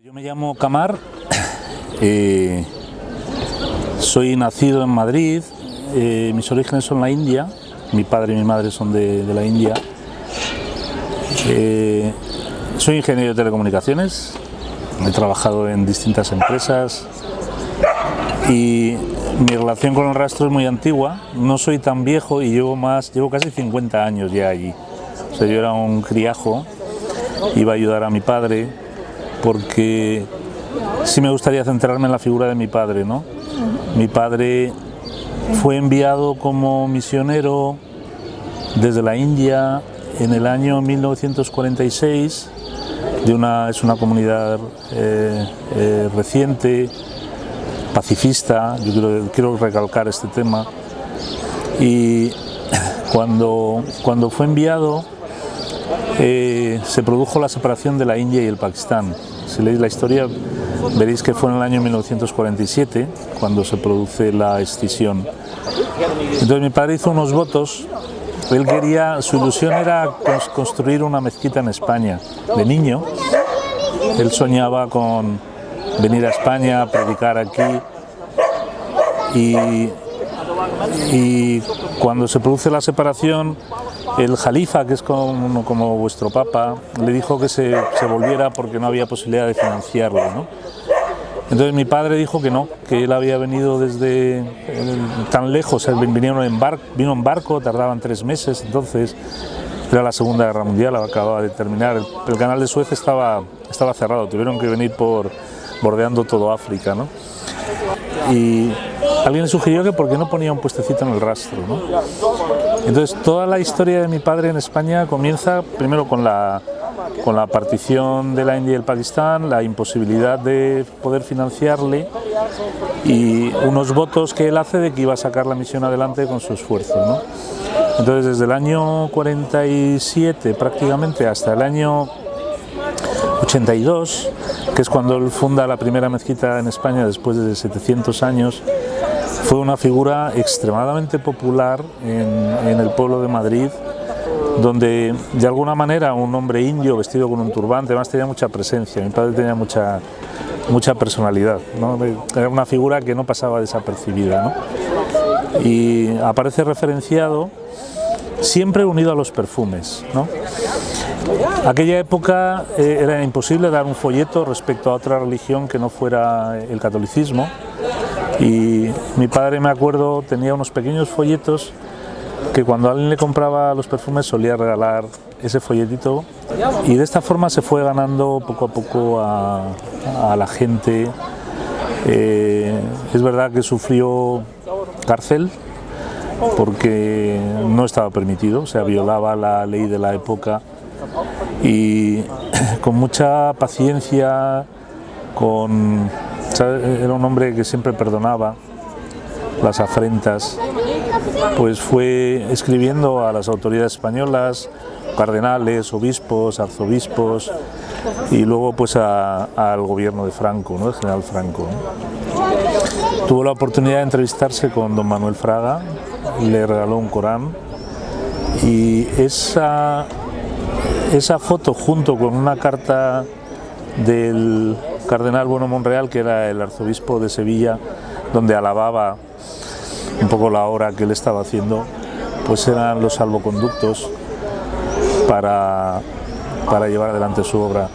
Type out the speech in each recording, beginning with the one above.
Yo me llamo Camar, soy nacido en Madrid, mis orígenes son la India, mi padre y mi madre son de la India. Soy ingeniero de telecomunicaciones, he trabajado en distintas empresas y mi relación con el rastro es muy antigua. No soy tan viejo y llevo casi 50 años ya allí. O sea, yo era un criajo, iba a ayudar a mi padre porque sí me gustaría centrarme en la figura de mi padre, ¿no? Mi padre fue enviado como misionero desde la India en el año 1946, es una comunidad reciente, pacifista. Yo quiero recalcar este tema. Y cuando fue enviado se produjo la separación de la India y el Pakistán. Si leéis la historia veréis que fue en el año 1947 cuando se produce la escisión. Entonces mi padre hizo unos votos. Su ilusión era construir una mezquita en España. De niño él soñaba con venir a España, predicar aquí, y cuando se produce la separación, el jalifa, que es como vuestro papa, le dijo que se volviera porque no había posibilidad de financiarlo, ¿no? Entonces mi padre dijo que no, que él había venido desde tan lejos, vino en barco, tardaban 3 meses, entonces era la Segunda Guerra Mundial, acababa de terminar, el canal de Suez estaba cerrado, tuvieron que venir bordeando todo África, ¿no? Y alguien sugirió que por qué no ponía un puestecito en el rastro, ¿no? Entonces toda la historia de mi padre en España comienza primero con la partición de la India y el Pakistán, la imposibilidad de poder financiarle y unos votos que él hace de que iba a sacar la misión adelante con su esfuerzo, ¿no? Entonces desde el año 47 prácticamente hasta el año 82, que es cuando él funda la primera mezquita en España después de 700 años, fue una figura extremadamente popular en el pueblo de Madrid, donde de alguna manera un hombre indio vestido con un turbante, además tenía mucha presencia, mi padre tenía mucha personalidad, ¿no? Era una figura que no pasaba desapercibida, ¿no? Y aparece referenciado siempre unido a los perfumes, ¿no? Aquella época era imposible dar un folleto respecto a otra religión que no fuera el catolicismo, y mi padre, me acuerdo, tenía unos pequeños folletos que cuando alguien le compraba los perfumes solía regalar ese folletito, y de esta forma se fue ganando poco a poco a la gente. Es verdad que sufrió cárcel porque no estaba permitido, o sea, violaba la ley de la época, y con mucha paciencia, era un hombre que siempre perdonaba las afrentas, pues fue escribiendo a las autoridades españolas, cardenales, obispos, arzobispos, y luego pues al gobierno de Franco, ¿no? El general Franco, ¿no? Tuvo la oportunidad de entrevistarse con don Manuel Fraga, le regaló un Corán, y esa foto junto con una carta del cardenal Bueno Monreal, que era el arzobispo de Sevilla, donde alababa un poco la obra que él estaba haciendo, pues eran los salvoconductos para llevar adelante su obra.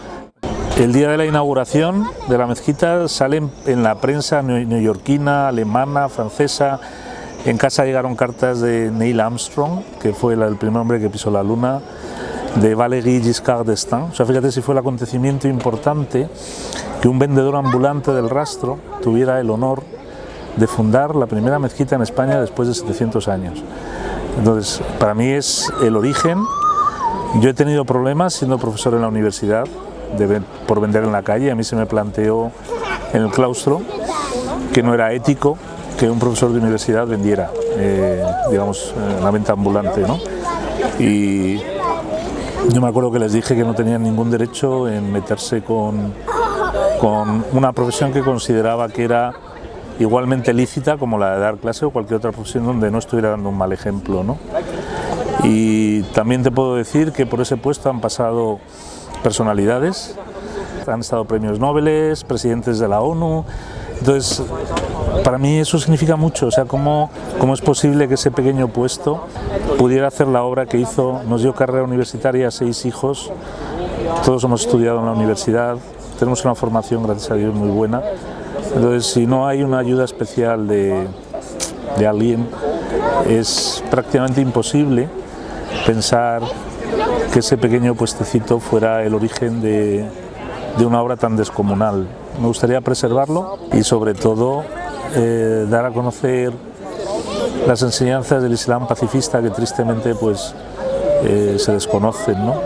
El día de la inauguración de la mezquita sale en la prensa neoyorquina, alemana, francesa. En casa llegaron cartas de Neil Armstrong, que fue el primer hombre que pisó la luna, de Valéry Giscard d'Estaing. O sea, fíjate si fue el acontecimiento importante que un vendedor ambulante del rastro tuviera el honor de fundar la primera mezquita en España después de 700 años. Entonces, para mí es el origen. Yo he tenido problemas siendo profesor en la universidad por vender en la calle. A mí se me planteó en el claustro que no era ético que un profesor de universidad vendiera, la venta ambulante, ¿no? Y yo me acuerdo que les dije que no tenían ningún derecho en meterse con una profesión que consideraba que era igualmente lícita como la de dar clase o cualquier otra profesión donde no estuviera dando un mal ejemplo, ¿no? Y también te puedo decir que por ese puesto han pasado personalidades han estado premios Nobel, presidentes de la ONU. Entonces, para mí eso significa mucho, o sea, cómo es posible que ese pequeño puesto pudiera hacer la obra que hizo. Nos dio carrera universitaria, 6 hijos, todos hemos estudiado en la universidad, tenemos una formación, gracias a Dios, muy buena. Entonces, si no hay una ayuda especial de alguien, es prácticamente imposible pensar que ese pequeño puestecito fuera el origen de una obra tan descomunal. Me gustaría preservarlo y sobre todo dar a conocer las enseñanzas del Islam pacifista que tristemente pues, se desconocen, ¿no?